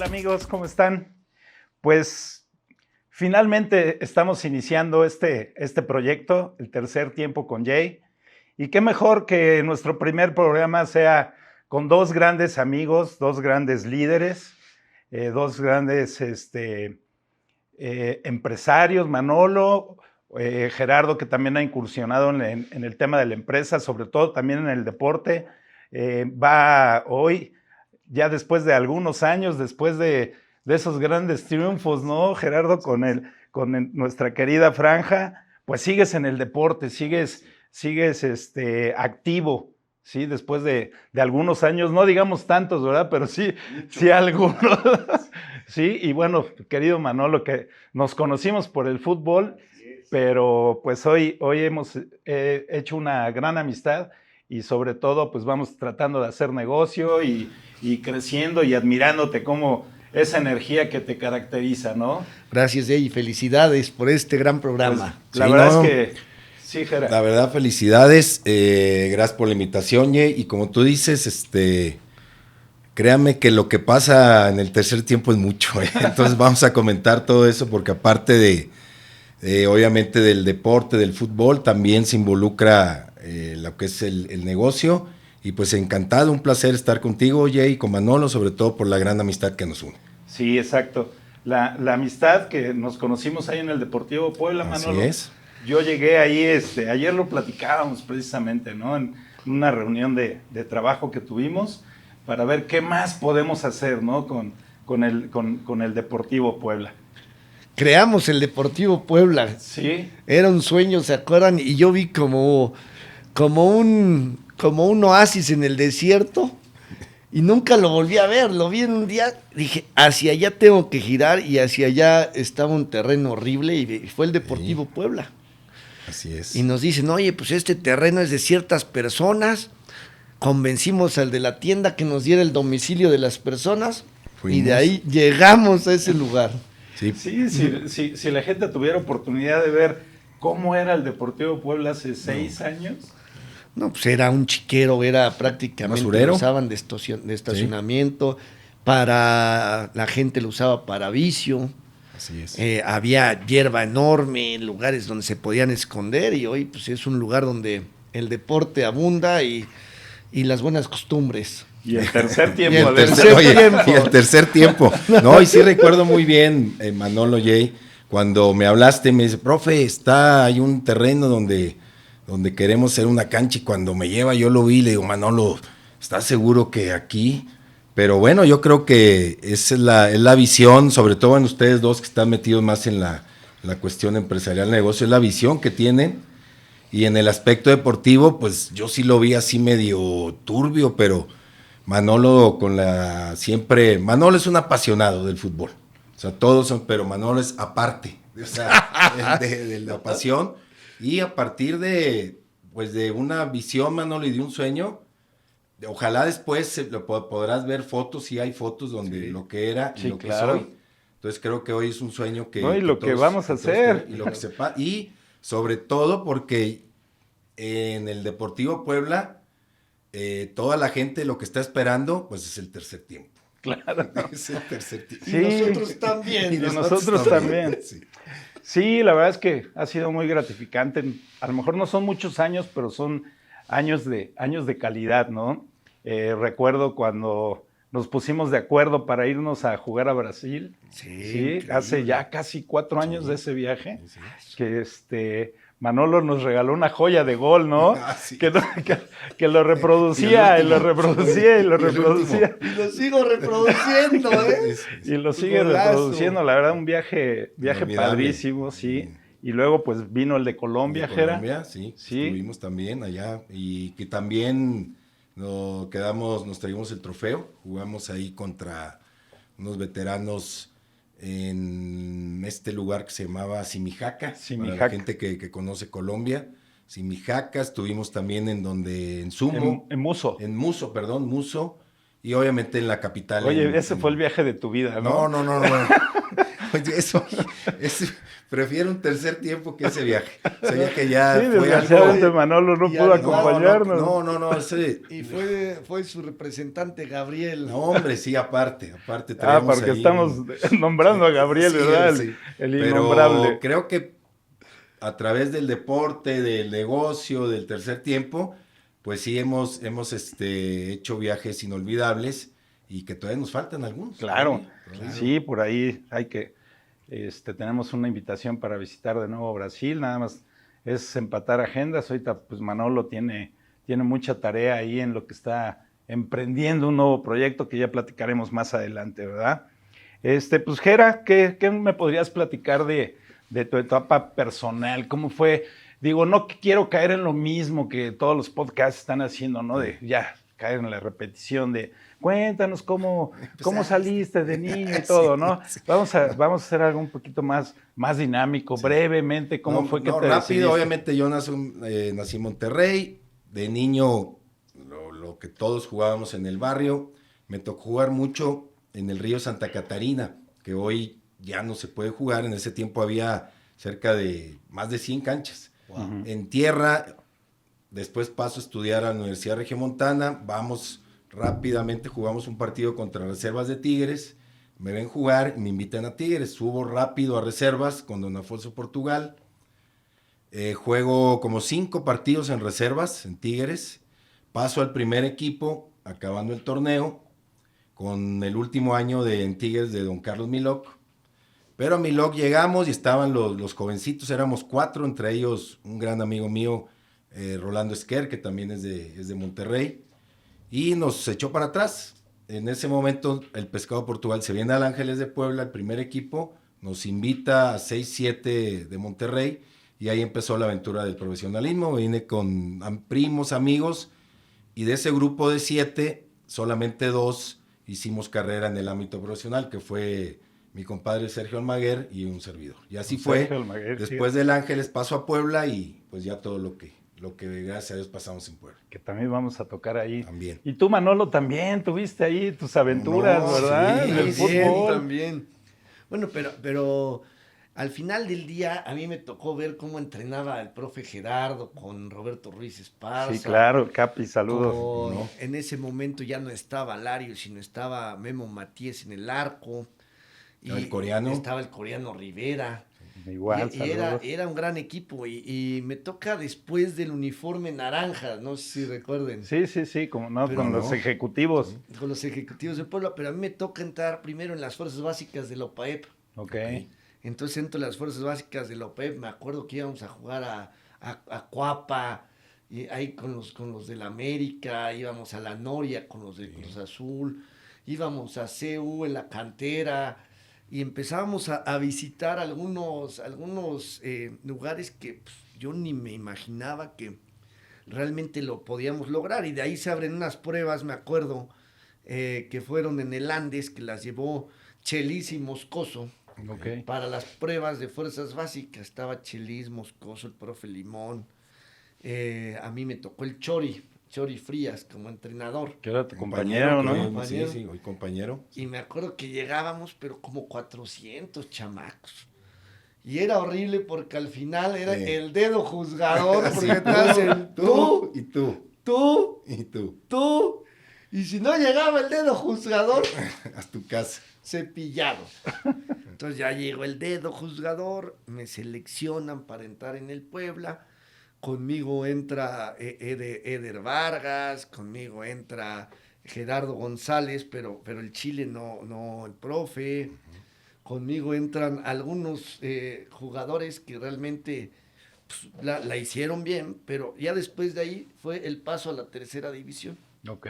amigos? ¿Cómo están? Pues finalmente estamos iniciando este proyecto, el tercer tiempo con Jay. Y qué mejor que nuestro primer programa sea con dos grandes amigos, dos grandes líderes, dos grandes empresarios, Manolo, Gerardo, que también ha incursionado en el tema de la empresa, sobre todo también en el deporte. Va hoy, ya después de algunos años, después de esos grandes triunfos, ¿no, Gerardo? Con nuestra querida franja, pues sigues en el deporte, sigues activo, ¿sí? Después de algunos años, no digamos tantos, ¿verdad? Pero sí algunos. Sí, y bueno, querido Manolo, que nos conocimos por el fútbol, pero pues hoy hemos hecho una gran amistad y sobre todo pues vamos tratando de hacer negocio y creciendo y admirándote como esa energía que te caracteriza, ¿no? Gracias, Jay, y felicidades por este gran programa. Pues, la verdad es que sí, Gerardo. La verdad, felicidades, gracias por la invitación, Jay, y como tú dices, créame que lo que pasa en el tercer tiempo es mucho, entonces vamos a comentar todo eso porque aparte de obviamente del deporte, del fútbol, también se involucra lo que es el negocio. Y pues encantado, un placer estar contigo, Jay, y con Manolo, sobre todo por la gran amistad que nos une. Sí, exacto. La amistad que nos conocimos ahí en el Deportivo Puebla, Manolo. Así es. Yo llegué ahí, ayer lo platicábamos precisamente, ¿no? En una reunión de trabajo que tuvimos para ver qué más podemos hacer, ¿no? Con el Deportivo Puebla. Creamos el Deportivo Puebla. Sí. Era un sueño, ¿se acuerdan? Y yo vi como un oasis en el desierto y nunca lo volví a ver. Lo vi en un día, dije, hacia allá tengo que girar, y hacia allá estaba un terreno horrible y fue el Deportivo Puebla. Así es. Y nos dicen, oye, pues este terreno es de ciertas personas. Convencimos al de la tienda que nos diera el domicilio de las personas. Fuimos. Y de ahí llegamos a ese lugar. Sí, si la gente tuviera oportunidad de ver cómo era el Deportivo Puebla hace 6 años. No, pues era un chiquero, era prácticamente, lo usaban de estacionamiento, para la gente lo usaba para vicio. Así es. Había hierba enorme, lugares donde se podían esconder, y hoy pues es un lugar donde el deporte abunda y las buenas costumbres. Y el tercer tiempo. Y el tercer tiempo. No, y sí recuerdo muy bien, Manolo, Jay, cuando me hablaste, me dice, profe, hay un terreno donde queremos hacer una cancha, y cuando me lleva yo lo vi y le digo, Manolo, ¿estás seguro que aquí? Pero bueno, yo creo que esa es la visión, sobre todo en ustedes dos que están metidos más en la cuestión empresarial, negocio, es la visión que tienen. Y en el aspecto deportivo, pues yo sí lo vi así medio turbio, pero Manolo Manolo es un apasionado del fútbol. O sea, todos son, pero Manolo es aparte, o sea, de la pasión. Y a partir de una visión, Manolo, y de un sueño, ojalá después podrás ver fotos, si hay fotos donde lo que era y lo que soy. Entonces creo que hoy es un sueño que... No, y lo que vamos a hacer. Y lo que sepa. Y sobre todo porque en el Deportivo Puebla, toda la gente lo que está esperando, pues es el tercer tiempo. Claro. Es el tercer tiempo. Sí. Y nosotros también. Y nosotros también. Sí. Sí, la verdad es que ha sido muy gratificante. A lo mejor no son muchos años, pero son años de calidad, ¿no? Recuerdo cuando nos pusimos de acuerdo para irnos a jugar a Brasil. Sí, hace ya casi 4 años de ese viaje. Sí. Que Manolo nos regaló una joya de gol, ¿no? Sí. Que lo reproducía y lo reproducía y lo reproducía. Y lo sigo reproduciendo, ¿eh? Y lo sigue reproduciendo, la verdad, un viaje padrísimo, sí. Y luego pues vino el de Colombia, Jera. Colombia, sí, estuvimos también allá, y que también nos traímos el trofeo, jugamos ahí contra unos veteranos en este lugar que se llamaba Simijaca, para la gente que conoce Colombia. Simijaca, estuvimos también en Sumo. En Muso. En Muso, Muso, y obviamente en la capital. Oye, ese fue el viaje de tu vida, ¿no? No. Oye, prefiero un tercer tiempo que ese viaje. Ese viaje ya Sí, fue desgraciadamente algo... Manolo no y pudo además- acompañarnos. No, ese... Y fue su representante Gabriel. No, hombre, sí, aparte Ah, traíamos porque ahí estamos nombrando a Gabriel, sí, ¿verdad? sí. El Pero innombrable. creo que a través del deporte, del negocio, del tercer tiempo, pues sí hemos hecho viajes inolvidables y que todavía nos faltan algunos. Claro, Todavía. sí, por ahí hay que, tenemos una invitación para visitar de nuevo Brasil, nada más es empatar agendas. Ahorita pues Manolo tiene mucha tarea ahí en lo que está emprendiendo un nuevo proyecto que ya platicaremos más adelante, ¿verdad? Pues Gera, ¿qué me podrías platicar de tu etapa personal? ¿Cómo fue? Digo, no quiero caer en lo mismo que todos los podcasts están haciendo, ¿no? De ya caer en la repetición de cuéntanos cómo saliste de niño y todo, ¿no? Sí. Vamos a hacer algo un poquito más dinámico, brevemente, ¿cómo fue que te rápido, decidiste? obviamente yo nací en Monterrey, de niño lo que todos jugábamos en el barrio, me tocó jugar mucho en el río Santa Catarina, que hoy ya no se puede jugar, en ese tiempo había cerca de más de 100 canchas. Wow. En tierra, después paso a estudiar a la Universidad Regiomontana, vamos rápidamente, jugamos un partido contra Reservas de Tigres, me ven jugar, me invitan a Tigres, subo rápido a Reservas con Don Afonso Portugal, juego como 5 partidos en Reservas, en Tigres, paso al primer equipo, acabando el torneo, con el último año en Tigres de Don Carlos Milok. Pero a Milok llegamos y estaban los jovencitos, éramos 4, entre ellos un gran amigo mío, Rolando Esquer, que también es de Monterrey, y nos echó para atrás. En ese momento el Pescado Portugal se viene al Ángeles de Puebla, el primer equipo, nos invita a 6-7 de Monterrey, y ahí empezó la aventura del profesionalismo. Vine con primos, amigos, y de ese grupo de 7, solamente 2 hicimos carrera en el ámbito profesional, que fue mi compadre Sergio Almaguer y un servidor. Y así fue. Almaguer, Después del Ángeles paso a Puebla y pues ya todo lo que gracias a Dios pasamos en Puebla. Que también vamos a tocar ahí. También. Y tú, Manolo, también tuviste ahí tus aventuras, No, ¿verdad? sí, En el También, fútbol. también. Bueno, pero al final del día a mí me tocó ver cómo entrenaba el profe Gerardo con Roberto Ruiz Esparza. Sí, claro, Capi, saludos. ¿No? En ese momento ya no estaba Lario, sino estaba Memo Matías en el arco. Y El coreano. estaba el coreano Rivera. Igual, Y saludos. era un gran equipo. Y me toca después del uniforme naranja, no sé si recuerden. Sí, como no, Pero con los no. ejecutivos. Con los ejecutivos del pueblo, pero a mí me toca entrar primero en las fuerzas básicas de la OPAEP. Ok. Entonces entro en las fuerzas básicas de la OPEP, me acuerdo que íbamos a jugar a Cuapa, y ahí con los del América, íbamos a la Noria con los de Cruz Azul, íbamos a CU en la cantera, y empezábamos a visitar algunos lugares que pues, yo ni me imaginaba que realmente lo podíamos lograr, y de ahí se abren unas pruebas, me acuerdo, que fueron en el Andes, que las llevó Chelis y Moscoso. Ok. Para las pruebas de fuerzas básicas estaba Chelis, Moscoso, el profe Limón. A mí me tocó el Chori Frías como entrenador. Que era tu compañero, ¿no? compañero. Sí, hoy compañero. Y me acuerdo que llegábamos, pero como 400 chamacos. Y era horrible porque al final era Sí. el dedo juzgador, porque Sí, te hacen tú, y tú, tú, y tú, tú. Y si no llegaba el dedo juzgador, a tu casa. cepillado. Entonces ya llegó el dedo juzgador, me seleccionan para entrar en el Puebla, conmigo entra Eder Vargas, conmigo entra Gerardo González, pero el Chile no el profe, conmigo entran algunos jugadores que realmente pues, la hicieron bien, pero ya después de ahí fue el paso a la tercera división, Ok.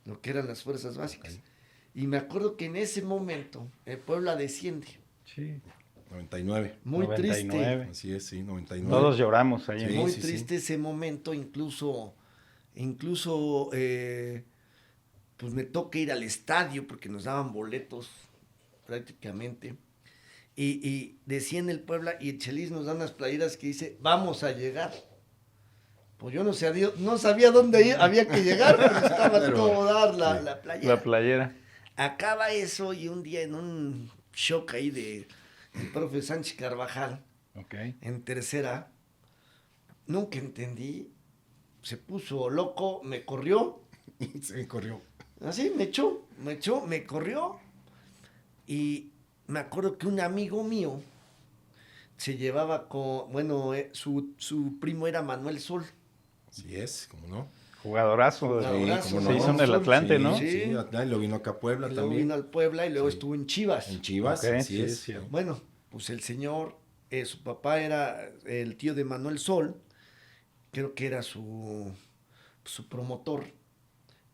lo que eran las fuerzas básicas. Y me acuerdo que en ese momento el Puebla desciende. Sí. 99. Muy 99. triste. Así es, sí, 99. Todos lloramos ahí. Sí, ¿no? Muy sí, triste ese momento. Incluso pues me toca ir al estadio porque nos daban boletos prácticamente. Y desciende el Puebla y el Chelis nos da unas playeras que dice, vamos a llegar. Pues yo no sabía dónde había que llegar, pero estaba Pero, todo dar la La playera. playera. Acaba eso y un día en un shock ahí de el profe Sánchez Carvajal, Ok. en tercera. Nunca entendí. Se puso loco, me corrió. Y se me corrió. Así, me corrió. Y me acuerdo que un amigo mío se llevaba con, bueno, su primo era Manuel Sol. Así es, ¿cómo no? Jugadorazo. Jugadorazo, cómo Se hizo en el Atlante, ¿no? Sí. Sí, Atlante, lo vino acá a Puebla Y luego también. vino al Puebla y luego Sí. estuvo en Chivas. En Chivas, Ok, así sí, es. sí. Bueno, pues el señor, su papá era el tío de Manuel Sol, creo que era su promotor.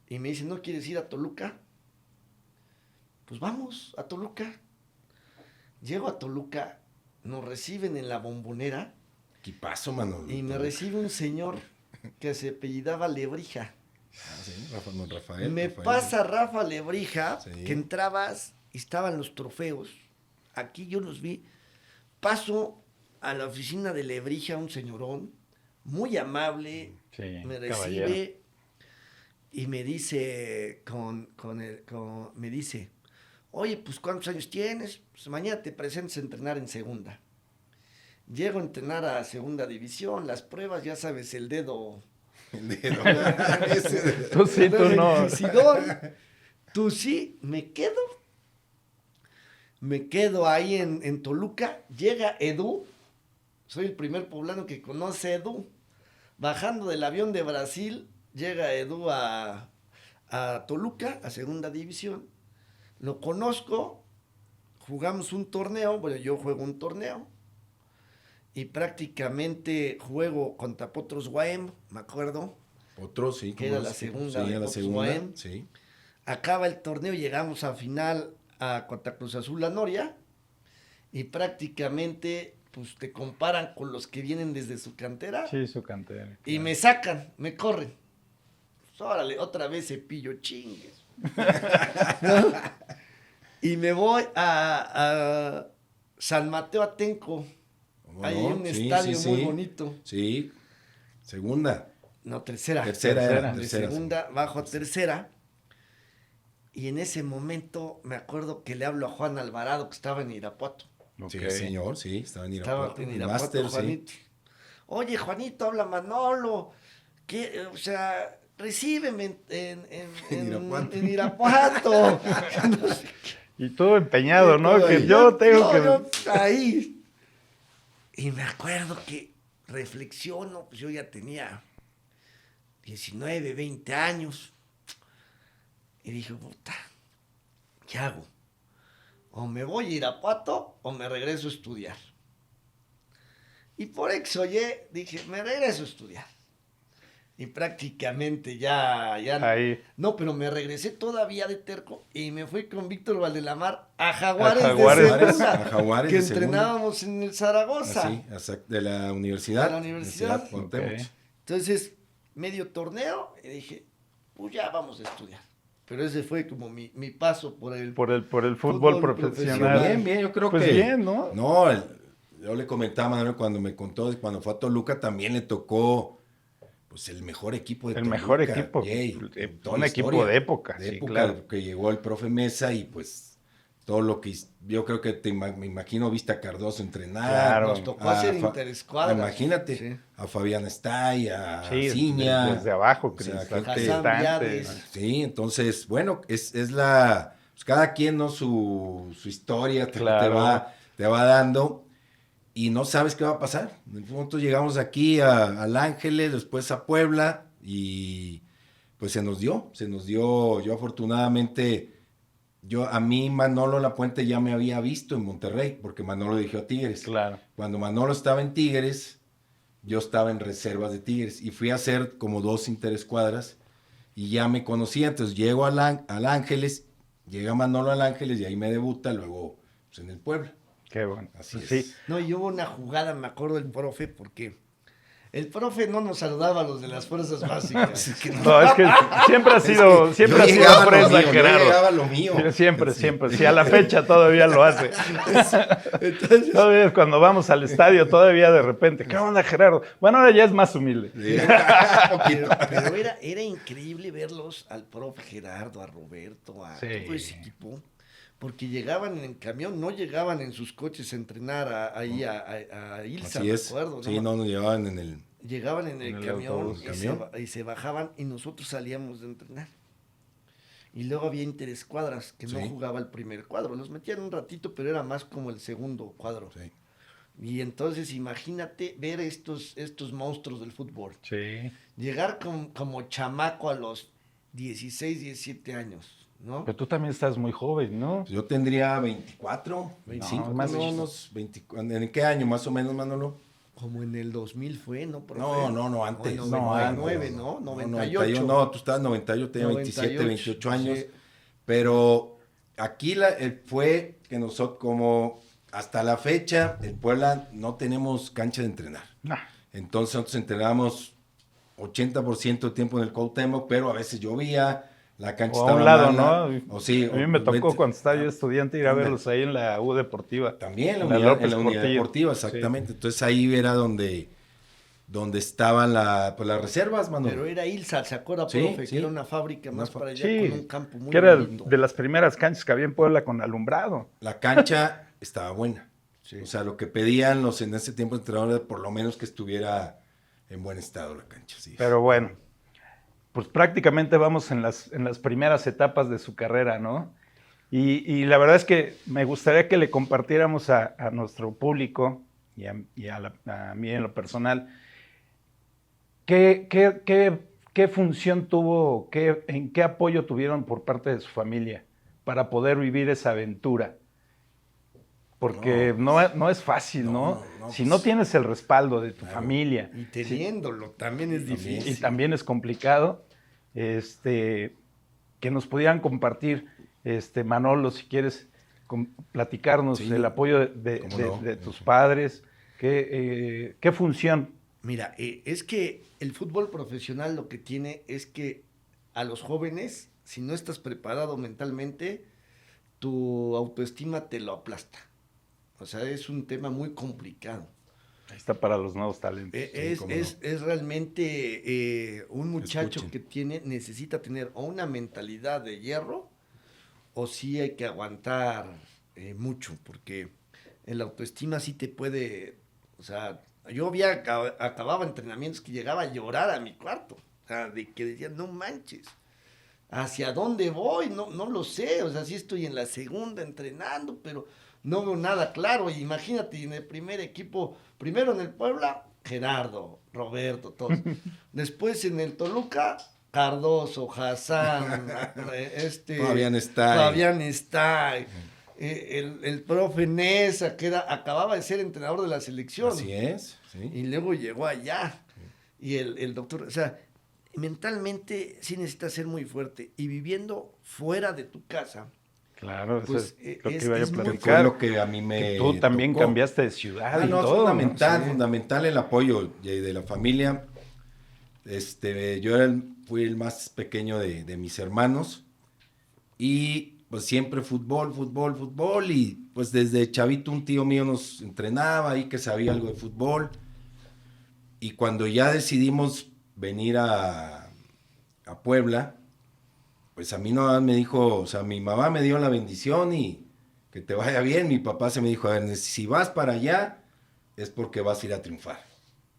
Y me dice, ¿no quieres ir a Toluca? Pues vamos a Toluca. Llego a Toluca, nos reciben en la Bombonera Equipazo, Manolo. y me recibe un señor que se apellidaba Lebrija. Ah, sí, Rafael. Me Rafael. pasa Rafa Lebrija, Sí. que entrabas y estaban los trofeos. Aquí yo los vi. Paso a la oficina de Lebrija, un señorón, muy amable, Sí, me caballero. recibe y me dice, me dice, oye, pues ¿cuántos años tienes? Pues mañana te presentes a entrenar en segunda. Llego a entrenar a segunda división, las pruebas, ya sabes, el dedo. El dedo. Tú sí, tú no. Tú sí, me quedo ahí en Toluca, llega Edu, soy el primer poblano que conoce a Edu, bajando del avión de Brasil, llega Edu a Toluca, a segunda división, lo conozco, jugamos un torneo, bueno, yo juego un torneo, y prácticamente juego contra Potros Guaem, me acuerdo. Otro, sí. Que ¿cómo era la es? segunda Sí, de era la Potros segunda. Guaem. Sí. Acaba el torneo, llegamos a final contra Cruz Azul La Noria y prácticamente pues te comparan con los que vienen desde su cantera Sí, su cantera. y me sacan, me corren. Pues, órale, otra vez Cepillo, chingues. ¿No? Y me voy a San Mateo Atenco. ¿Cómo Hay no? un Sí, estadio sí, muy sí. bonito. Sí. Segunda. No, tercera. Tercera era, De tercera, segunda bajo a tercera. Y en ese momento me acuerdo que le hablo a Juan Alvarado, que estaba en Irapuato. Ok. Sí, señor, sí. Estaba en Estaba Irapuato. en el Irapuato, máster, sí. Juanito. Oye, Juanito, habla Manolo. O sea, recíbeme En Irapuato. en Irapuato. No sé Y todo empeñado, ¿no? todo Que ahí. yo tengo no, que... yo ahí. Y me acuerdo que reflexiono, pues yo ya tenía 19, 20 años. Y dije, puta, ¿qué hago? O me voy a Irapuato o me regreso a estudiar. Y por X o Y dije, me regreso a estudiar. Y prácticamente ya Ahí. no, pero me regresé todavía de terco y me fui con Víctor Valdelamar a Jaguares, Jaguares. de segunda, A Jaguares que de segunda. entrenábamos en el Zaragoza. Así, de la universidad. De la universidad. Cuauhtémoc. Ok. Entonces, medio torneo, y dije, pues ya vamos a estudiar. Pero ese fue como mi paso por el... Por el fútbol Fútbol profesional. Bien, bien, yo creo Pues que... bien, ¿no? No, yo le comentaba a Manuel cuando me contó, cuando fue a Toluca también le tocó pues el mejor equipo de El Toluca. mejor equipo. Jay, en toda Un la equipo historia. de época, De sí, época, claro. que llegó el profe Mesa y pues todo lo que yo creo que me imagino viste a Cardoso entrenar. Claro. Nos tocó hacer interescuadras. Imagínate, Sí. a Fabián Estay, a Sí, Ciña. desde abajo, o sea, Cristal gente- Hassan Cristante. Viades. Sí, entonces, bueno, es la... Pues cada quien, ¿no? Su historia Claro. te va dando y no sabes qué va a pasar. Nosotros llegamos aquí al Ángeles, después a Puebla y pues se nos dio. Yo afortunadamente, a mí Manolo Lapuente ya me había visto en Monterrey, porque Manolo dirigió a Tigres. Claro. Cuando Manolo estaba en Tigres, yo estaba en reservas de Tigres y fui a hacer como 2 interescuadras y ya me conocía. Entonces llego al Ángeles, llega Manolo al Ángeles y ahí me debuta, luego pues, en el Puebla. Qué bueno. Así Sí. es. No, y hubo una jugada, me acuerdo del profe, porque el profe no nos saludaba a los de las fuerzas básicas. No, es que siempre ha sido, siempre Yo ha sido llegaba a lo presa, mío, yo Gerardo. llegaba a lo mío. Siempre, Sí. siempre. Si a la fecha todavía lo hace. Entonces, Todavía cuando vamos al estadio, todavía de repente, ¿qué onda, Gerardo? Bueno, ahora ya es más humilde. Sí. pero era increíble verlos al profe Gerardo, a Roberto, a Sí. todo ese equipo. porque llegaban en camión, no llegaban en sus coches a entrenar ahí a Ilsa, Así me es. acuerdo. Sí, no nos llevaban en el... Llegaban en el camión, autobús. y se bajaban y nosotros salíamos de entrenar. Y luego había interescuadras, que no Sí. jugaba el primer cuadro. Los metían un ratito, pero era más como el segundo cuadro. Sí. Y entonces imagínate ver estos monstruos del fútbol. Sí. Llegar como chamaco a los 16, 17 años, ¿no? Pero tú también estás muy joven, ¿no? Pues yo tendría 24, 25, No, más no, chiquito. unos 20. ¿En qué año más o menos, Manolo? Como en el 2000 fue, ¿no? profe? No, antes. O en No, 99, antes. ¿no? 98. 98. No, tú estabas 98, tenía 27, 28 años. Sí. Pero aquí fue que nosotros, como hasta la fecha, en Puebla no tenemos cancha de entrenar. Nah. Entonces nosotros entrenábamos 80% del tiempo en el Cuauhtémoc, pero a veces llovía, la cancha O a estaba un lado, mala, ¿no? O sí, A mí me tocó cuando estaba yo estudiante ir a Anda. verlos ahí en la U Deportiva. También En en la López unidad Portillo. deportiva, exactamente. Entonces ahí era donde estaban las reservas, mano. Pero era Ilsa, ¿se acuerda, Sí, profe? sí. Que era una fábrica Una más fa- para allá, Sí, con un campo muy que era bonito. de las primeras canchas que había en Puebla con alumbrado. La cancha estaba buena. Sí. O sea, lo que pedían los en ese tiempo entrenadores era por lo menos que estuviera en buen estado la cancha. Sí. Pero bueno, pues prácticamente vamos en las primeras etapas de su carrera, ¿no? Y la verdad es que me gustaría que le compartiéramos a nuestro público y a mí en lo personal, ¿qué función tuvo, en qué apoyo tuvieron por parte de su familia para poder vivir esa aventura? Porque no es fácil, ¿no? No, Si pues, no tienes el respaldo de tu claro. familia, Y teniéndolo, también es También. difícil. y también es complicado, que nos pudieran compartir, Manolo, si quieres platicarnos Sí, el apoyo cómo no. de tus padres, qué función. Mira, es que el fútbol profesional lo que tiene es que a los jóvenes, si no estás preparado mentalmente, tu autoestima te lo aplasta. O sea, es un tema muy complicado. Ahí está para los nuevos talentos. cómo no. Es realmente un muchacho Escuchen. que necesita tener o una mentalidad de hierro o sí hay que aguantar mucho, porque el autoestima sí te puede, o sea, yo acababa entrenamientos que llegaba a llorar a mi cuarto, o sea, de que decía, no manches, ¿hacia dónde voy? No lo sé, o sea, sí estoy en la segunda entrenando, pero no veo nada claro. Y imagínate, en el primer equipo, primero en el Puebla, Gerardo, Roberto, todos. Después en el Toluca, Cardoso, Hassan, Fabián está. El profe Nesa, que acababa de ser entrenador de la selección. Así es. Sí. Y luego llegó allá. Y el doctor, o sea, mentalmente sí necesitas ser muy fuerte. Y viviendo fuera de tu casa, Claro, eso pues, es lo que iba es a muy Fue platicar. lo que a mí me Que tú también tocó. cambiaste de ciudad y No, es todo, fundamental, ¿no? Sí. fundamental el apoyo de la familia. Yo fui el más pequeño de mis hermanos y pues siempre fútbol y pues desde chavito un tío mío nos entrenaba ahí que sabía algo de fútbol y cuando ya decidimos venir a Puebla, pues a mí no me dijo, o sea, mi mamá me dio la bendición y que te vaya bien, mi papá se me dijo, a ver, si vas para allá es porque vas a ir a triunfar,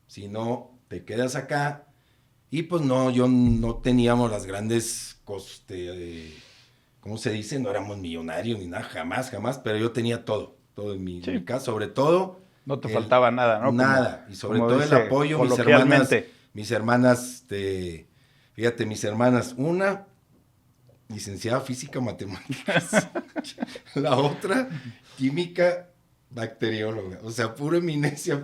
si no te quedas acá. Y pues no, yo no teníamos las grandes ¿cómo se dice? No éramos millonarios ni nada, jamás, pero yo tenía todo en mi casa, sobre todo. No te faltaba nada, ¿no? Nada, y sobre como todo el dice apoyo, coloquialmente. mis hermanas, fíjate, mis hermanas, una licenciada física, matemáticas, la otra química, bacterióloga, o sea, puro eminencia,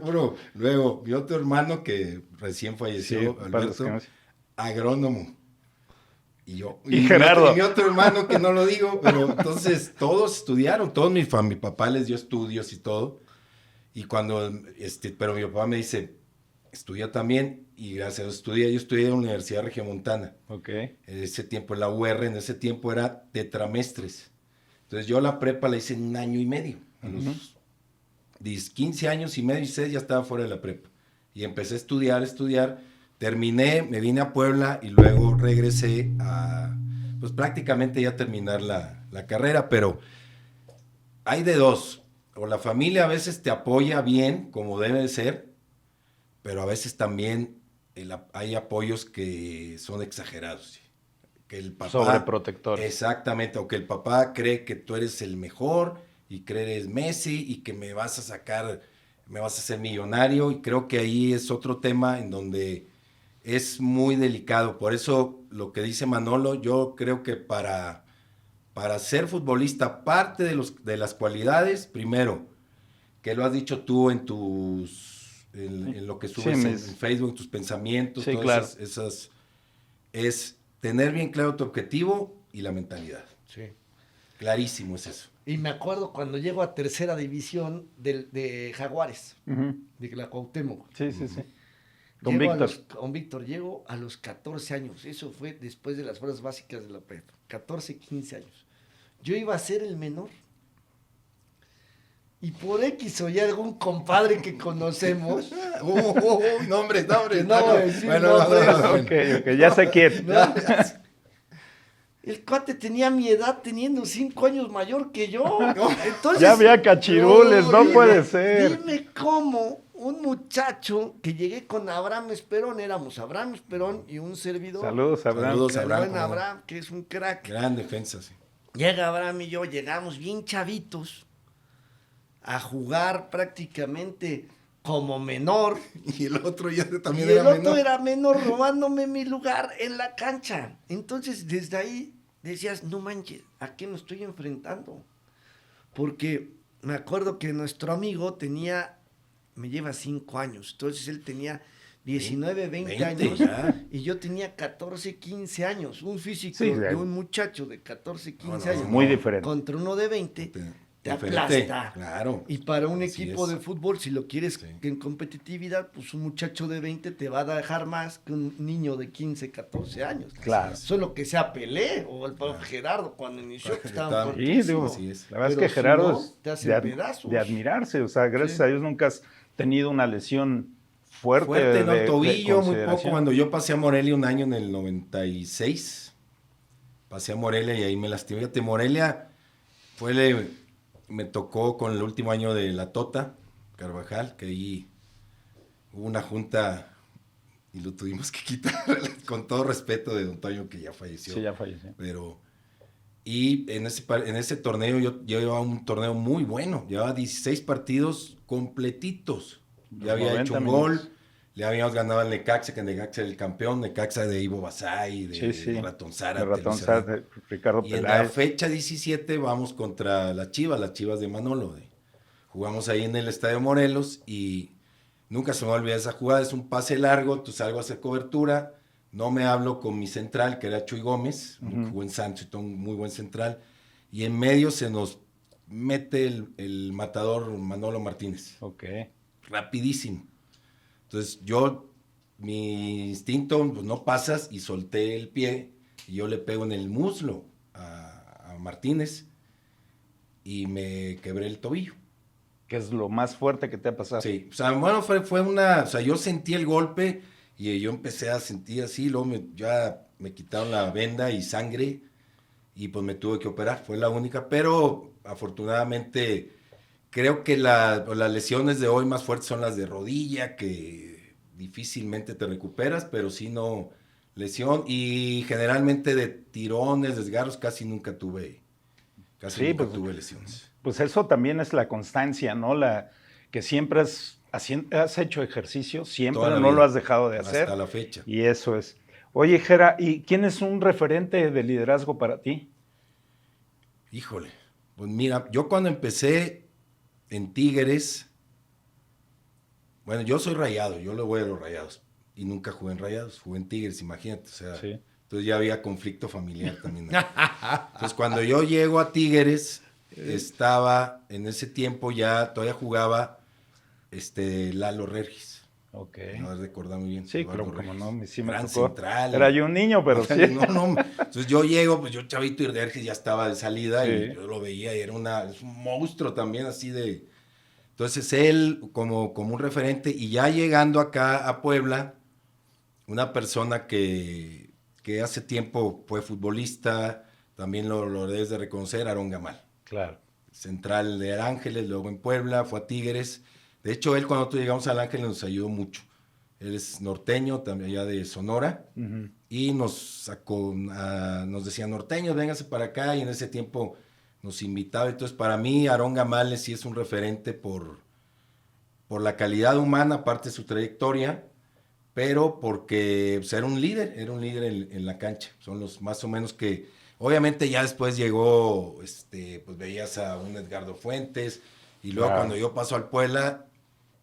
luego mi otro hermano que recién falleció, Sí, para los Alberto, que no- agrónomo, y yo, Y Gerardo. y mi otro hermano que no lo digo, pero entonces todos estudiaron, mi papá les dio estudios y todo, y cuando, pero mi papá me dice, estudia también, y gracias a Dios yo estudié en la Universidad Regiomontana, Ok. en ese tiempo, en la UR, en ese tiempo era tetramestres, entonces yo la prepa la hice en 1 año y medio, a los 15 años y medio, 16 ya estaba fuera de la prepa, y empecé a estudiar, terminé, me vine a Puebla, y luego regresé a, pues prácticamente ya terminar la carrera, pero hay de dos. O la familia a veces te apoya bien, como debe de ser, pero a veces también hay apoyos que son exagerados. Que el papá... Sobreprotectores. Exactamente, o que el papá cree que tú eres el mejor y que eres Messi y que me vas a hacer millonario. Y creo que ahí es otro tema en donde es muy delicado. Por eso lo que dice Manolo, yo creo que para ser futbolista, parte de las cualidades, primero, que lo has dicho tú en lo que subes en Facebook, tus pensamientos, sí, todas claro. esas, es tener bien claro tu objetivo y la mentalidad. Sí. Clarísimo es eso. Y me acuerdo cuando llego a tercera división de Jaguares, de la Cuauhtémoc. Sí. Con Víctor. Con Víctor, llego a los 14 años. Eso fue después de las fuerzas básicas de la prepa. 14, 15 años. Yo iba a ser el menor. Y por X o Y algún compadre que conocemos. Nombres. No voy a decir nombres. Ok, ya sé quién. No, el cuate tenía mi edad teniendo 5 años mayor que yo. Entonces, ya había cachirules, no puede ser. Dime cómo un muchacho que llegué con Abraham Esperón, éramos Abraham Esperón y un servidor. Saludos, Abraham. Saludos, El Abraham. buen Abraham, que es un crack. Gran defensa, sí. Llega Abraham y yo, llegamos bien chavitos a jugar prácticamente como menor. Y el otro ya también Y el era otro menor. era menor robándome mi lugar en la cancha. Entonces, desde ahí decías, no manches, ¿a qué me estoy enfrentando? Porque me acuerdo que nuestro amigo me lleva 5 años. Entonces, él tenía 19, 20 años. Ya. Y yo tenía 14, 15 años. Un físico Sí, de un muchacho de 14, 15 años. muy diferente. Contra uno de 20. Te Diferente, aplasta. claro. Y para un Así equipo es. de fútbol, si lo quieres Sí. en competitividad, pues un muchacho de 20 te va a dejar más que un niño de 15, 14 años. Claro. Solo que sea Pelé o el profe Gerardo cuando inició, que estaban Sí, digo, fortísimos. Así es. la verdad Pero es que si Gerardo no, es te hacen pedazos. de admirarse. O sea, gracias Sí. a Dios nunca has tenido una lesión fuerte. Fuerte, ¿no? de Tobillo, muy consideración. poco. Cuando yo pasé a Morelia un año en el 96, pasé a Morelia y ahí me lastimé. Fíjate, Morelia me tocó con el último año de la Tota, Carvajal, que ahí hubo una junta y lo tuvimos que quitar, con todo respeto de don Toño, que ya falleció. Sí, ya falleció. Y en ese torneo, yo llevaba un torneo muy bueno, llevaba 16 partidos completitos. Ya había hecho un gol, le habíamos ganado al Necaxa, que Necaxa era el campeón, Necaxa de Ivo Basay, de Ratón Zárate. De Ratón Zárate, Ricardo Y en la Peláez. fecha 17 vamos contra las Chivas de Manolo. Jugamos ahí en el Estadio Morelos y nunca se me va a olvidar esa jugada. Es un pase largo, tú salgo a hacer cobertura, no me hablo con mi central, que era Chuy Gómez, que jugó en Santos, un muy buen central, y en medio se nos mete el matador Manolo Martínez. Ok. Rapidísimo. Entonces mi instinto, pues no pasas, y solté el pie y yo le pego en el muslo a Martínez y me quebré el tobillo. Que es lo más fuerte que te ha pasado. Sí, o sea, bueno, o sea, yo sentí el golpe y yo empecé a sentir así, luego ya me quitaron la venda y sangre y pues me tuve que operar, fue la única, pero afortunadamente creo que las lesiones de hoy más fuertes son las de rodilla, que difícilmente te recuperas, pero sí no lesión, y generalmente de tirones, desgarros, casi nunca tuve lesiones. Pues eso también es la constancia, ¿no? Que siempre has hecho ejercicio, siempre no lo has dejado de hacer. Hasta la fecha. Y eso es. Oye, Jera, ¿y quién es un referente de liderazgo para ti? Híjole, pues mira, yo cuando empecé en Tigres, bueno, yo soy Rayado, yo le voy a los Rayados, y nunca jugué en Rayados, jugué en Tigres, imagínate, o sea, sí. Entonces ya había conflicto familiar también. Entonces cuando yo llego a Tigres, estaba, en ese tiempo todavía jugaba Lalo Regis. Ok. No recordar muy bien. Sí, creo como no, sí me Gran tocó. central. Era yo un niño, pero sí. No. Entonces yo llego, pues yo chavito, y Regis ya estaba de salida, Sí. y yo lo veía y era es un monstruo también así de... Entonces él como un referente, y ya llegando acá a Puebla, una persona que hace tiempo fue futbolista, también lo debes de reconocer, Aarón Gamal. Claro. Central de Ángeles, luego en Puebla, fue a Tigres. De hecho, él cuando nosotros llegamos al Ángeles nos ayudó mucho. Él es norteño, también allá de Sonora, y nos sacó, nos decía, norteños, vénganse para acá, y en ese tiempo nos invitaba. Entonces, para mí, Aarón Gamales sí es un referente por la calidad humana, aparte de su trayectoria, pero porque pues, era un líder en la cancha. Son los más o menos que, obviamente ya después llegó, pues veías a un Edgardo Fuentes, y luego cuando yo paso al Puebla,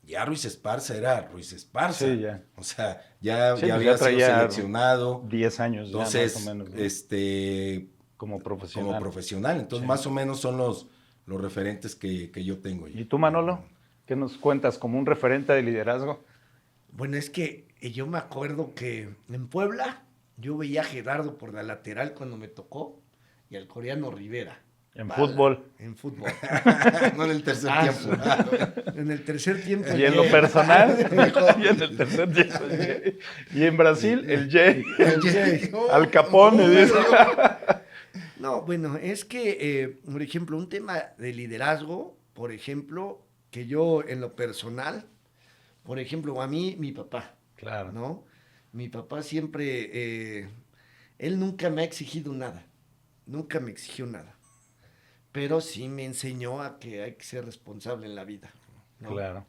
ya Ruiz Esparza era Ruiz Esparza. Sí, ya. O sea, ya Pues había sido seleccionado. 10 años Entonces, ya más o menos, ¿no? Como profesional. Entonces, más o menos son los referentes que yo tengo. ¿Y tú, Manolo? ¿Qué nos cuentas como un referente de liderazgo? Bueno, es que yo me acuerdo que en Puebla yo veía a Gerardo por la lateral cuando me tocó y al coreano Rivera. En fútbol. En fútbol. No en el tercer tiempo. En el tercer tiempo. Y en lo personal, y en el tercer tiempo. Y en Brasil, el Jay. Al Capone, dice. No, bueno, es que, por ejemplo, un tema de liderazgo, por ejemplo, que yo en lo personal, por ejemplo, a mí, mi papá. Claro. ¿No? Mi papá siempre, él nunca me ha exigido nada. Nunca me exigió nada. Pero sí me enseñó a que hay que ser responsable en la vida, ¿no? Claro.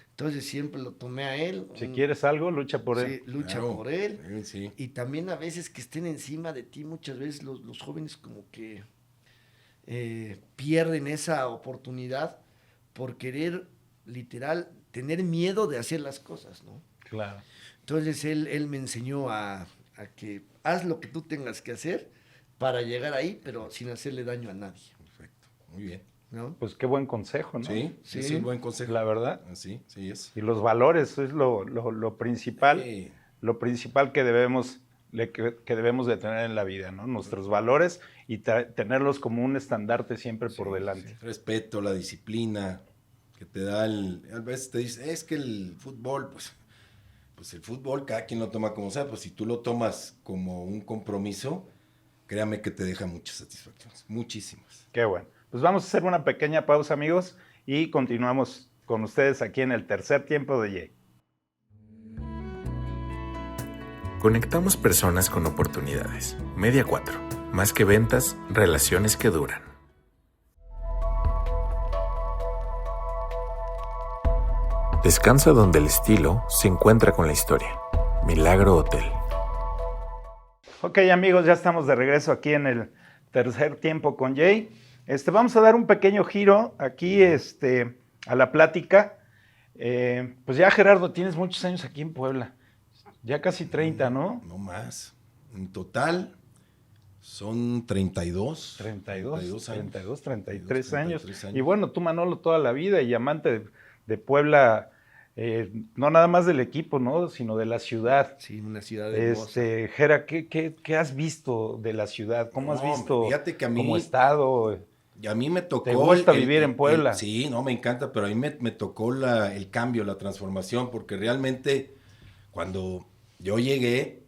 Entonces siempre lo tomé a él. Si quieres algo, lucha por él. Sí, lucha Claro. por él. Sí. Y también a veces que estén encima de ti, muchas veces los jóvenes como que pierden esa oportunidad por querer, literal, tener miedo de hacer las cosas, ¿no? Claro. Entonces él me enseñó a que haz lo que tú tengas que hacer para llegar ahí, pero sin hacerle daño a nadie. Perfecto, muy bien. ¿No? Pues qué buen consejo, ¿no? Sí, Sí. es un buen consejo. La verdad. Sí es. Y los valores es lo principal, Sí. lo principal que debemos de tener en la vida, ¿no? Nuestros valores y tenerlos como un estandarte siempre por delante. Sí. Respeto, la disciplina, que te da a veces te dice, es que el fútbol, pues el fútbol cada quien lo toma como sea, pues si tú lo tomas como un compromiso, créame que te deja muchas satisfacciones, muchísimas. Qué bueno. Pues vamos a hacer una pequeña pausa, amigos, y continuamos con ustedes aquí en el tercer tiempo de Jay. Conectamos personas con oportunidades. Media 4. Más que ventas, relaciones que duran. Descansa donde el estilo se encuentra con la historia. Milagro Hotel. Ok, amigos, ya estamos de regreso aquí en el tercer tiempo con Jay. Vamos a dar un pequeño giro aquí a la plática. Pues ya, Gerardo, tienes muchos años aquí en Puebla. Ya casi 30, ¿no? No más. En total son 32. 33 años. Y bueno, tú, Manolo, toda la vida y amante de Puebla, no nada más del equipo, ¿no? Sino de la ciudad. Sí, una ciudad hermosa. Gera, ¿qué has visto de la ciudad? ¿Cómo has visto fíjate que a mí, como estado? Y a mí me tocó... ¿Te gusta vivir en Puebla? Sí, no, me encanta, pero a mí me tocó el cambio, la transformación, porque realmente cuando yo llegué,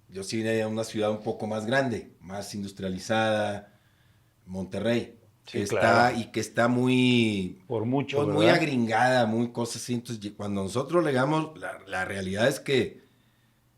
yo sí vine a una ciudad un poco más grande, más industrializada, Monterrey, Sí, claro. que está muy... Por mucho, pues, ¿verdad? muy agringada, muy cosas así. Entonces, cuando nosotros llegamos, la realidad es que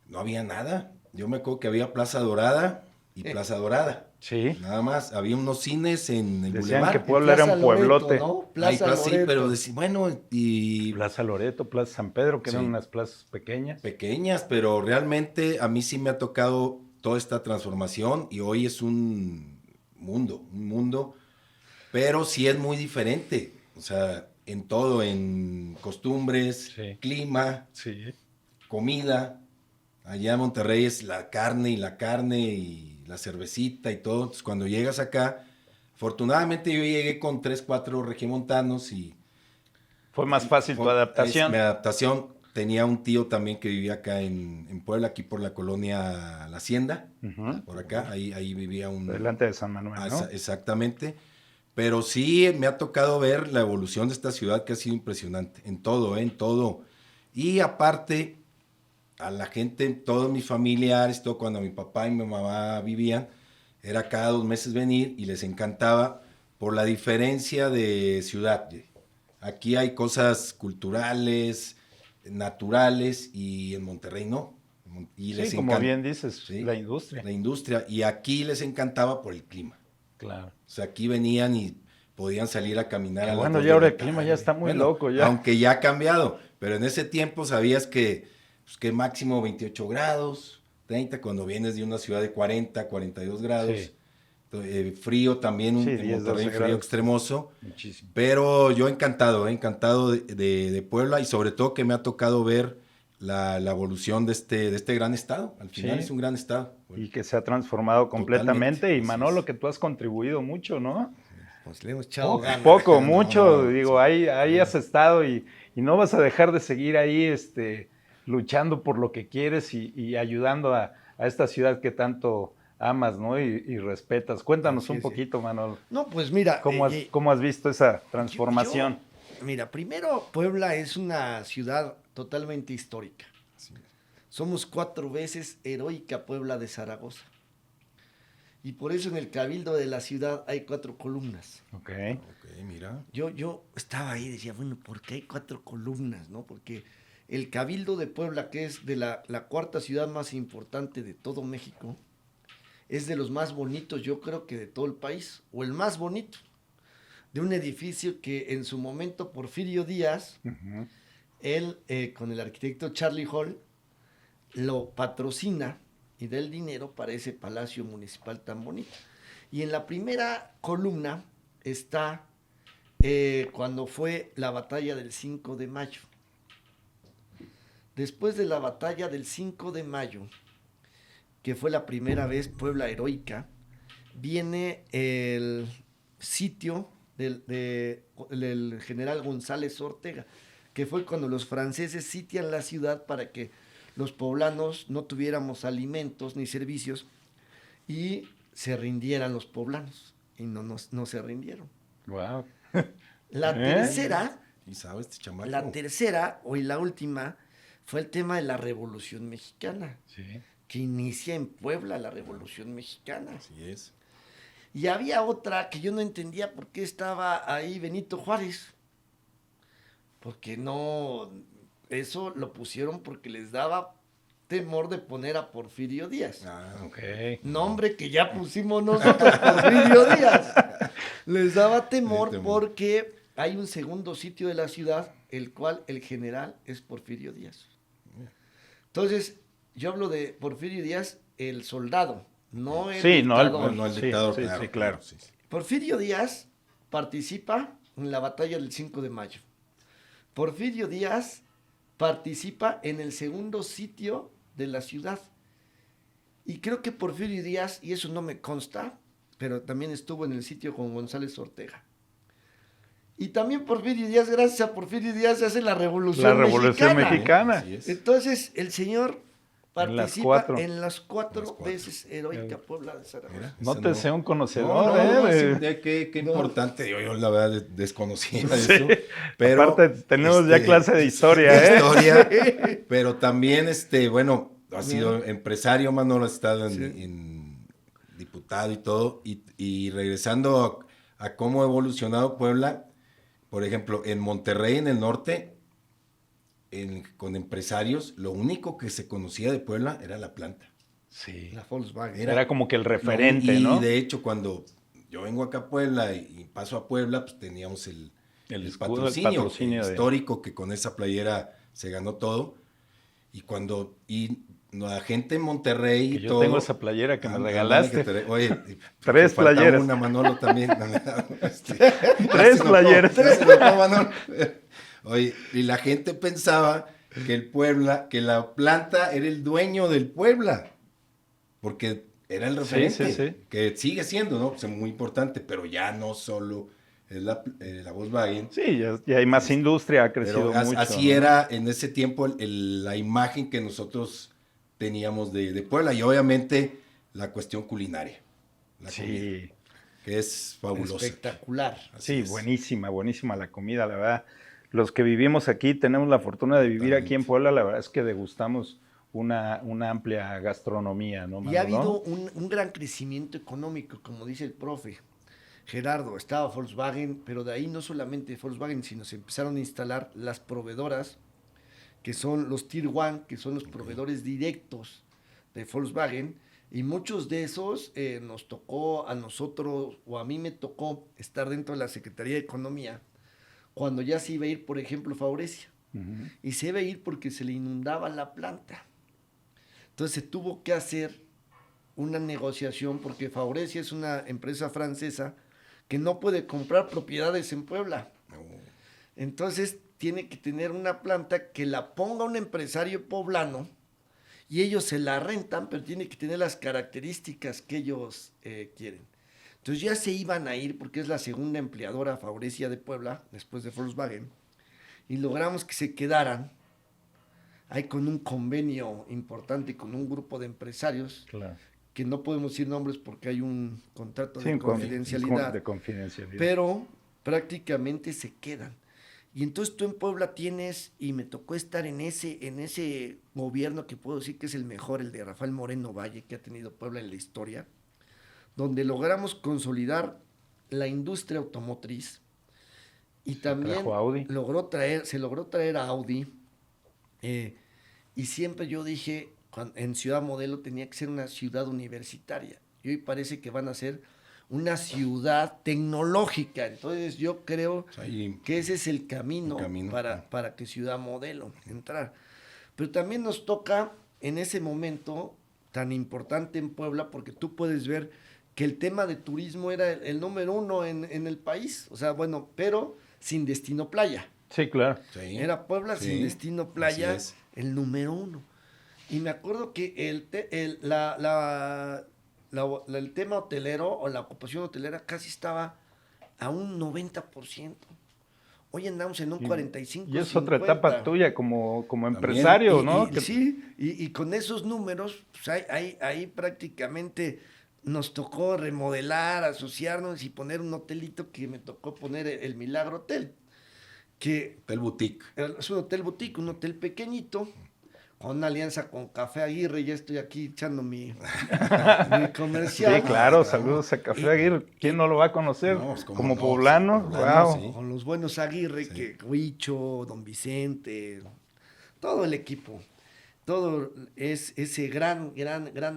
no había nada. Yo me acuerdo que había Plaza Dorada y Plaza Dorada. Sí. Nada más, había unos cines en el Decían Boulevard. que Puebla era un pueblote. ¿No? Sí, pero bueno, y Plaza Loreto, Plaza San Pedro, que Sí. eran unas plazas pequeñas. pequeñas, pero realmente a mí sí me ha tocado toda esta transformación y hoy es un mundo, pero sí es muy diferente, o sea, en todo, en costumbres, Sí. clima, Sí. comida. Allá en Monterrey es la carne y la cervecita y todo. Entonces, cuando llegas acá, afortunadamente yo llegué con 3, 4 regiomontanos y Fue más fácil tu adaptación. Mi adaptación. Tenía un tío también que vivía acá en Puebla, aquí por la colonia La Hacienda, Ujú. por acá, ahí vivía un... Delante de San Manuel, ¿no? Exactamente. Pero sí me ha tocado ver la evolución de esta ciudad que ha sido impresionante, en todo, en todo. Y aparte, a la gente, todos mis familiares, todo cuando mi papá y mi mamá vivían, era cada 2 meses venir y les encantaba por la diferencia de ciudad. Aquí hay cosas culturales, naturales, y en Monterrey no. Y Sí, como bien dices, ¿sí? la industria. La industria. Y aquí les encantaba por el clima. Claro. O sea, aquí venían y podían salir a caminar a las Bueno, 2 ya de ahora la el clima tarde. ya está muy Bueno, loco ya. Aunque ya ha cambiado, pero en ese tiempo sabías que, pues, que máximo 28 grados, 30, cuando vienes de una ciudad de 40, 42 grados. Sí. Frío también, Sí, en 10, Monterrey 12 frío grados. extremoso. Muchísimo. Pero yo encantado de Puebla, y sobre todo que me ha tocado ver la evolución de este gran estado. Al final Sí. es un gran estado. Y que se ha transformado completamente. Totalmente, Y así Manolo, es. que tú has contribuido mucho, ¿no? Pues le hemos echado ganas. Poco, No, mucho. no, Digo, sí. ahí has estado y no vas a dejar de seguir ahí luchando por lo que quieres y ayudando a esta ciudad que tanto amas, ¿no? Y respetas. Cuéntanos Así un es, poquito, Manolo. No, pues mira. ¿Cómo has visto esa transformación? Mira, primero, Puebla es una ciudad totalmente histórica. Así es. Somos 4 veces heroica Puebla de Zaragoza. Y por eso en el cabildo de la ciudad hay 4 columnas. Ok. Ok, mira. Yo estaba ahí y decía, bueno, ¿por qué hay 4 columnas, no? Porque el cabildo de Puebla, que es de la 4ª ciudad más importante de todo México, es de los más bonitos, yo creo que de todo el país, o el más bonito, de un edificio que en su momento Porfirio Díaz, Ujú. él con el arquitecto Charlie Hall, lo patrocina y da el dinero para ese palacio municipal tan bonito. Y en la primera columna está cuando fue la batalla del 5 de mayo. Después de la batalla del 5 de mayo, que fue la primera vez Puebla heroica, viene el sitio del general González Ortega, que fue cuando los franceses sitian la ciudad para que los poblanos no tuviéramos alimentos ni servicios y se rindieran los poblanos, y no se rindieron. Wow. La tercera, ¿Y sabes, este chamaco? o la última, fue el tema de la Revolución Mexicana, Sí. que inicia en Puebla la Revolución Mexicana. Así es. Y había otra que yo no entendía por qué estaba ahí Benito Juárez. Porque no, eso lo pusieron porque les daba temor de poner a Porfirio Díaz. Ah, Ok. Nombre que ya pusimos nosotros, Porfirio Díaz. Les daba temor Sí, temor. porque hay un segundo sitio de la ciudad, el cual el general es Porfirio Díaz. Entonces, yo hablo de Porfirio Díaz, el soldado, no el Sí, no el- dictador. no el Sí, dictador, sí, claro. sí, claro. Sí, sí. Porfirio Díaz participa en la batalla del 5 de mayo. Porfirio Díaz participa en el segundo sitio de la ciudad. Y creo que Porfirio Díaz, y eso no me consta, pero también estuvo en el sitio con González Ortega. Y también Porfirio Díaz, gracias a Porfirio Díaz, se hace la Revolución Mexicana. Así es. Entonces, el señor En las participa cuatro. en las 4 Las 4. veces heroica Puebla de Zaragoza. Mira, No esa te sé un conocedor, No, no, ¿eh? sí, qué No. importante. Yo la verdad desconocía Sí. eso. Pero Aparte, tenemos ya clase de historia, de ¿eh? historia, pero también, bueno, has No. sido empresario, Manolo, has estado Sí. en diputado y todo, y regresando a cómo ha evolucionado Puebla, por ejemplo, en Monterrey, en el norte, con empresarios, lo único que se conocía de Puebla era la planta. Sí. La Volkswagen. Era como que el referente, y ¿no? de hecho, cuando yo vengo acá a Puebla y paso a Puebla, pues teníamos el escudo, el patrocinio de- histórico, que con esa playera se ganó todo. Y la gente en Monterrey Que y yo todo. tengo esa playera que me Ándale, regalaste. Oye, Tres falta playeras. una, Manolo, también. Tres playeras. Ya se enojó, Manolo. Oye, y la gente pensaba que la planta era el dueño del Puebla, porque era el referente, sí. que sigue siendo, ¿no? Pues, muy importante, pero ya no solo es la Volkswagen. Sí, ya hay más industria, ha crecido Pero mucho. así ¿no? era en ese tiempo la imagen que nosotros teníamos de Puebla, y obviamente la cuestión culinaria, la comida, Sí, que es fabulosa. Espectacular. Así sí, es. buenísima la comida, la verdad. Los que vivimos aquí, tenemos la fortuna de vivir aquí en Totalmente. Puebla, la verdad es que degustamos una amplia gastronomía, ¿no, Y ha Manu, no? habido un gran crecimiento económico, como dice el profe. Gerardo, estaba Volkswagen, pero de ahí no solamente Volkswagen, sino se empezaron a instalar las proveedoras, que son los Tier 1, que son los proveedores directos de Volkswagen, y muchos de esos nos tocó a nosotros, o a mí me tocó estar dentro de la Secretaría de Economía, cuando ya se iba a ir, por ejemplo, Faurecia, y se iba a ir porque se le inundaba la planta. Entonces se tuvo que hacer una negociación, porque Faurecia es una empresa francesa que no puede comprar propiedades en Puebla. Entonces tiene que tener una planta que la ponga un empresario poblano y ellos se la rentan, pero tiene que tener las características que ellos quieren. Entonces ya se iban a ir, porque es la segunda empleadora Faurecia de Puebla, después de Volkswagen, y logramos que se quedaran ahí con un convenio importante con un grupo de empresarios, Claro. que no podemos decir nombres porque hay un contrato Sí, de un confidencialidad, de confidencialidad. pero prácticamente se quedan. Y entonces tú en Puebla tienes, y me tocó estar en ese gobierno que puedo decir que es el mejor, el de Rafael Moreno Valle, que ha tenido Puebla en la historia, donde logramos consolidar la industria automotriz y también trajo Audi. se logró traer a Audi, y siempre yo dije, en Ciudad Modelo tenía que ser una ciudad universitaria, y hoy parece que van a ser una ciudad tecnológica. Entonces yo creo que ese es el camino, para que Ciudad Modelo entrar. Pero también nos toca en ese momento tan importante en Puebla, porque tú puedes ver que el tema de turismo era el número 1 en el país, o sea, bueno, pero sin destino playa. Sí, claro. Sí. Era Puebla sin destino playa, Así es. el número 1. Y me acuerdo que el tema hotelero o la ocupación hotelera casi estaba a un 90%. Hoy andamos en un 45%. Y es otra etapa tuya como empresario, ¿no? Sí, y con esos números, pues ahí prácticamente nos tocó remodelar, asociarnos y poner un hotelito que me tocó poner el Milagro Hotel. Hotel Boutique. Es un hotel boutique, un hotel pequeñito, con una alianza con Café Aguirre. Ya estoy aquí echando mi comercial. Sí, claro, saludos a Café Aguirre. ¿Quién no lo va a conocer? No, pues, como no, poblano, poblano, wow. sí. Con los buenos Aguirre, que Huicho, Don Vicente, todo el equipo. Todo es ese gran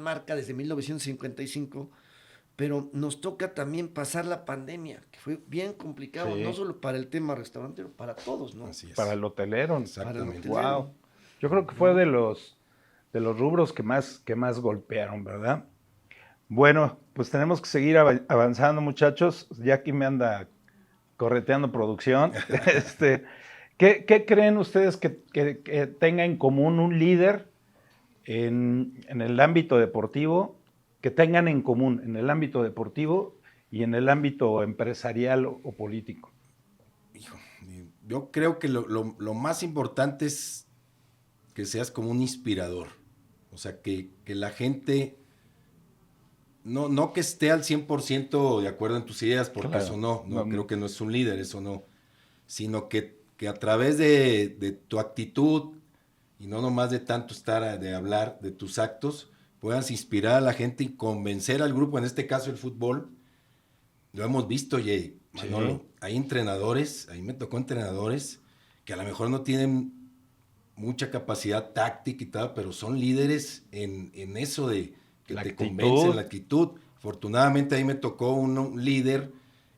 marca desde 1955. Pero nos toca también pasar la pandemia, que fue bien complicado, no solo para el tema restaurantero, para todos, ¿no? Así es. Para el hotelero. Exactamente. Wow. Yo creo que fue de los rubros que más golpearon, ¿verdad? Bueno, pues tenemos que seguir avanzando, muchachos. Ya aquí me anda correteando producción. ¿Qué creen ustedes que tenga en común un líder en el ámbito deportivo? Que tengan en común en el ámbito deportivo y en el ámbito empresarial o político. Hijo, yo creo que lo más importante es que seas como un inspirador. O sea, que la gente no que esté al 100% de acuerdo en tus ideas, porque claro, eso no creo que no es un líder, eso no. Sino que a través de tu actitud y no nomás de tanto de hablar, de tus actos, puedas inspirar a la gente y convencer al grupo, en este caso el fútbol. Lo hemos visto, Jay, Manolo. Sí. Hay entrenadores, ahí me tocó entrenadores que a lo mejor no tienen mucha capacidad táctica y tal, pero son líderes en eso de que te convencen, la actitud. Afortunadamente ahí me tocó un líder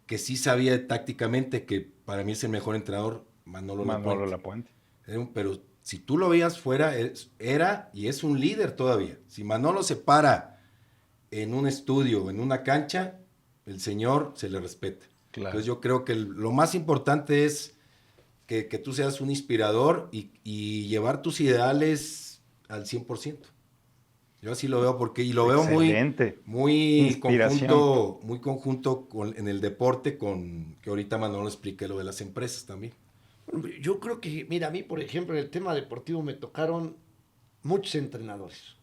que sí sabía tácticamente, que para mí es el mejor entrenador, Manolo Lapuente. Pero si tú lo veías fuera, era y es un líder todavía. Si Manolo se para en un estudio, en una cancha, el señor se le respeta. Claro. Entonces yo creo que lo más importante es que tú seas un inspirador y llevar tus ideales al 100%. Yo así lo veo y lo veo muy conjunto en el deporte, que ahorita Manolo explique lo de las empresas también. Yo creo que, mira, a mí, por ejemplo, en el tema deportivo me tocaron muchos entrenadores.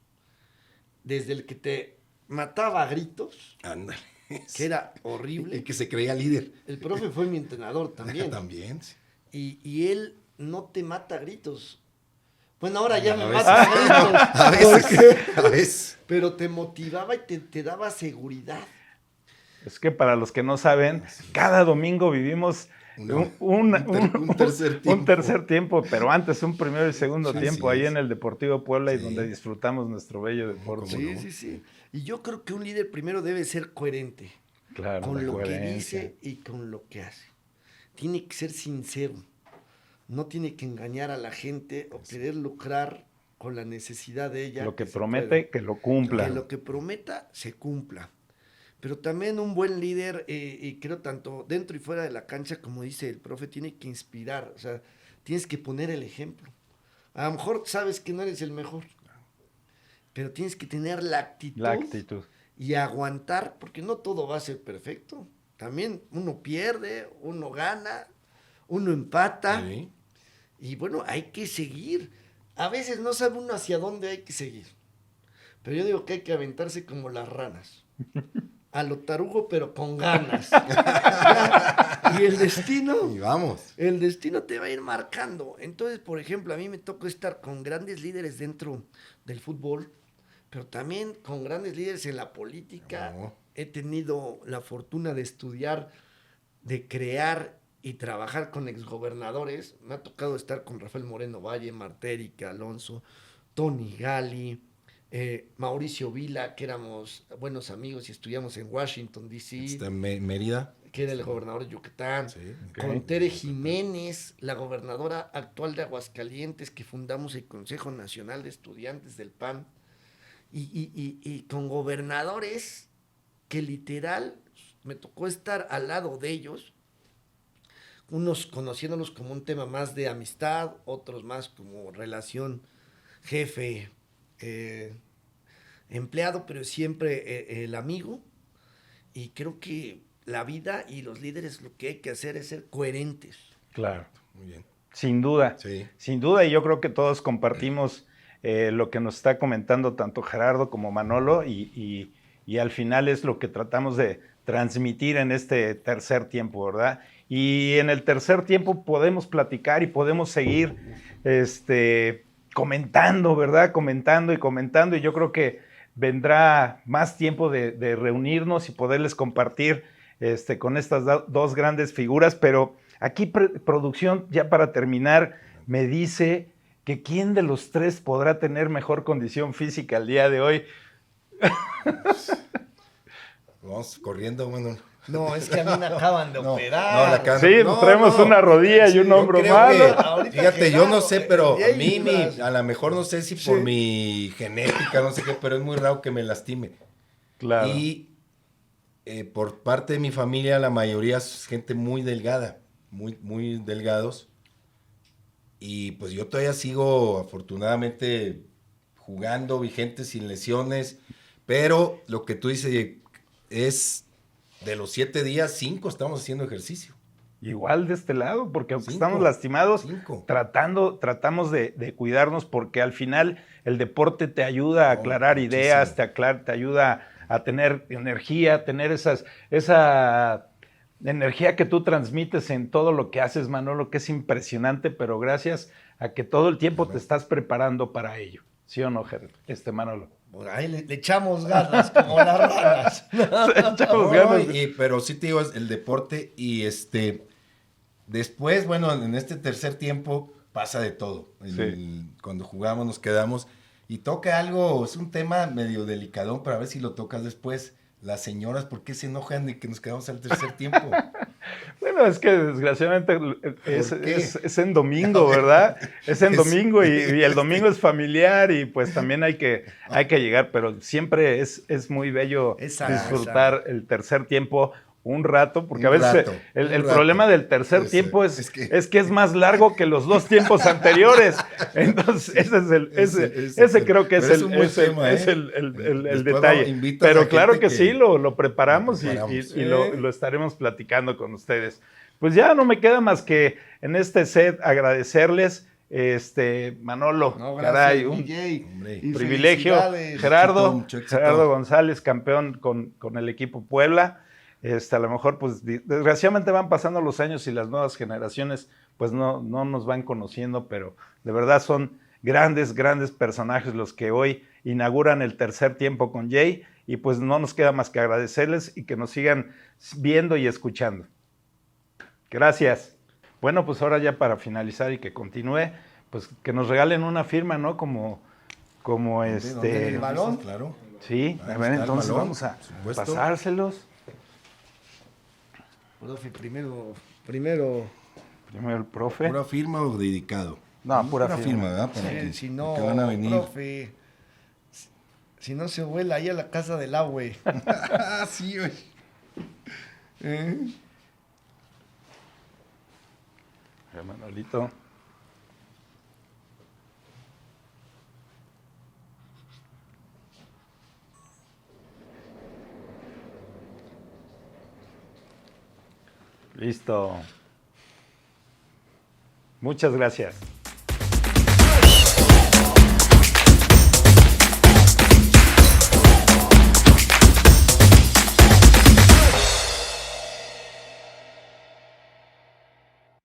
Desde el que te mataba a gritos. Ándale. Que era horrible. El que se creía líder. El profe fue mi entrenador también. También, sí. Y él no te mata a gritos. Bueno, ahora ya me mata a gritos. A veces. Pero te motivaba y te daba seguridad. Es que para los que no saben, cada domingo vivimos Un tercer tiempo. un tercer tiempo, pero antes un primero y segundo Sí, tiempo así ahí es. en el Deportivo Puebla y Sí. donde disfrutamos nuestro bello deporte. Sí, no? sí, sí. Y yo creo que un líder primero debe ser coherente Claro, con la lo que coherencia. dice y con lo que hace. Tiene que ser sincero. No tiene que engañar a la gente o querer lucrar con la necesidad de ella. Lo que se promete, pueda. que lo cumpla. Que lo que prometa se cumpla. Pero también un buen líder, y creo tanto dentro y fuera de la cancha, como dice el profe, tiene que inspirar. O sea, tienes que poner el ejemplo. A lo mejor sabes que no eres el mejor, pero tienes que tener la actitud, La actitud. y aguantar, porque no todo va a ser perfecto. También uno pierde, uno gana, uno empata. Sí. Y bueno, hay que seguir. A veces no sabe uno hacia dónde hay que seguir. Pero yo digo que hay que aventarse como las ranas. A lo tarugo, pero con ganas. Y el Y vamos. destino te va a ir marcando. Entonces, por ejemplo, a mí me tocó estar con grandes líderes dentro del fútbol, pero también con grandes líderes en la política. No. He tenido la fortuna de estudiar, de crear y trabajar con exgobernadores. Me ha tocado estar con Rafael Moreno Valle, Martérica, Alonso, Tony Gali, Mauricio Vila, que éramos buenos amigos y estudiamos en Washington, D.C., Está en Mérida. que era el gobernador de Yucatán. Sí. Con Tere Jiménez, la gobernadora actual de Aguascalientes, que fundamos el Consejo Nacional de Estudiantes del PAN. Y con gobernadores que literal me tocó estar al lado de ellos, unos conociéndolos como un tema más de amistad, otros más como relación jefe, empleado, pero siempre el amigo. Y creo que la vida y los líderes lo que hay que hacer es ser coherentes. Claro. Muy bien. Sin duda. Sí. Sin duda, y yo creo que todos compartimos lo que nos está comentando tanto Gerardo como Manolo, y al final es lo que tratamos de transmitir en este tercer tiempo, ¿verdad? Y en el tercer tiempo podemos platicar y podemos seguir comentando, ¿verdad? Comentando, y yo creo que vendrá más tiempo de reunirnos y poderles compartir con estas dos grandes figuras, pero aquí producción, ya para terminar, me dice que quién de los tres podrá tener mejor condición física el día de hoy. Vamos corriendo, bueno. No, es que a mí me acaban de No, operar. la cara- Sí, traemos una rodilla y un yo hombro creo malo. que- Ahorita fíjate, yo no Gerardo, sé, pero y a hay mí, unas- a lo mejor no sé si por mi genética, no sé qué, pero es muy raro que me lastime. Claro. Y por parte de mi familia, la mayoría es gente muy delgada, muy, muy delgados. Y pues yo todavía sigo, afortunadamente, jugando, vigente, sin lesiones. Pero lo que tú dices es, de los 7 días, 5 estamos haciendo ejercicio. Igual de este lado, porque aunque 5, estamos lastimados, 5. tratamos de cuidarnos, porque al final el deporte te ayuda a aclarar ideas, te ayuda a tener energía, tener esa energía que tú transmites en todo lo que haces, Manolo, que es impresionante, pero gracias a que todo el tiempo te estás preparando para ello. ¿Sí o no, Manolo? Por ahí le echamos ganas, como las ranas. Echamos ganas. Pero sí te digo, es el deporte y después, bueno, en este tercer tiempo pasa de todo. Cuando jugamos nos quedamos y toca algo, es un tema medio delicadón, pero a ver si lo tocas después. Las señoras, ¿por qué se enojan de que nos quedamos al tercer tiempo? Bueno, es que desgraciadamente es en domingo, ¿verdad? Es en domingo y el domingo es familiar y pues también hay que llegar, pero siempre es muy bello disfrutar el tercer tiempo un rato, porque a veces el problema del tercer tiempo es que es más largo que los 2 tiempos anteriores. Entonces, ese creo que es el detalle. Pero claro que sí, lo preparamos y lo estaremos platicando con ustedes. Pues ya no me queda más que en este set agradecerles, Manolo, No, caray, gracias, un DJ. privilegio. Felicidades. Gerardo Éxito. González, campeón con el equipo Puebla. A lo mejor, pues, desgraciadamente van pasando los años y las nuevas generaciones, pues, no nos van conociendo, pero de verdad son grandes personajes los que hoy inauguran el tercer tiempo con Jay, y pues no nos queda más que agradecerles y que nos sigan viendo y escuchando. Gracias. Bueno, pues ahora ya para finalizar y que continúe, pues que nos regalen una firma, ¿no? Como ¿Dónde ¿El balón? Claro. Sí, Ahí a ver, está el entonces balón, vamos a por supuesto. pasárselos. Profe, primero. Primero el profe. ¿Pura firma o dedicado? No, pura firma. ¿verdad? Para que, Si no, porque van a venir. profe, si no se vuela ahí a la casa del agua. Ah, sí, güey. Manolito. Listo. Muchas gracias.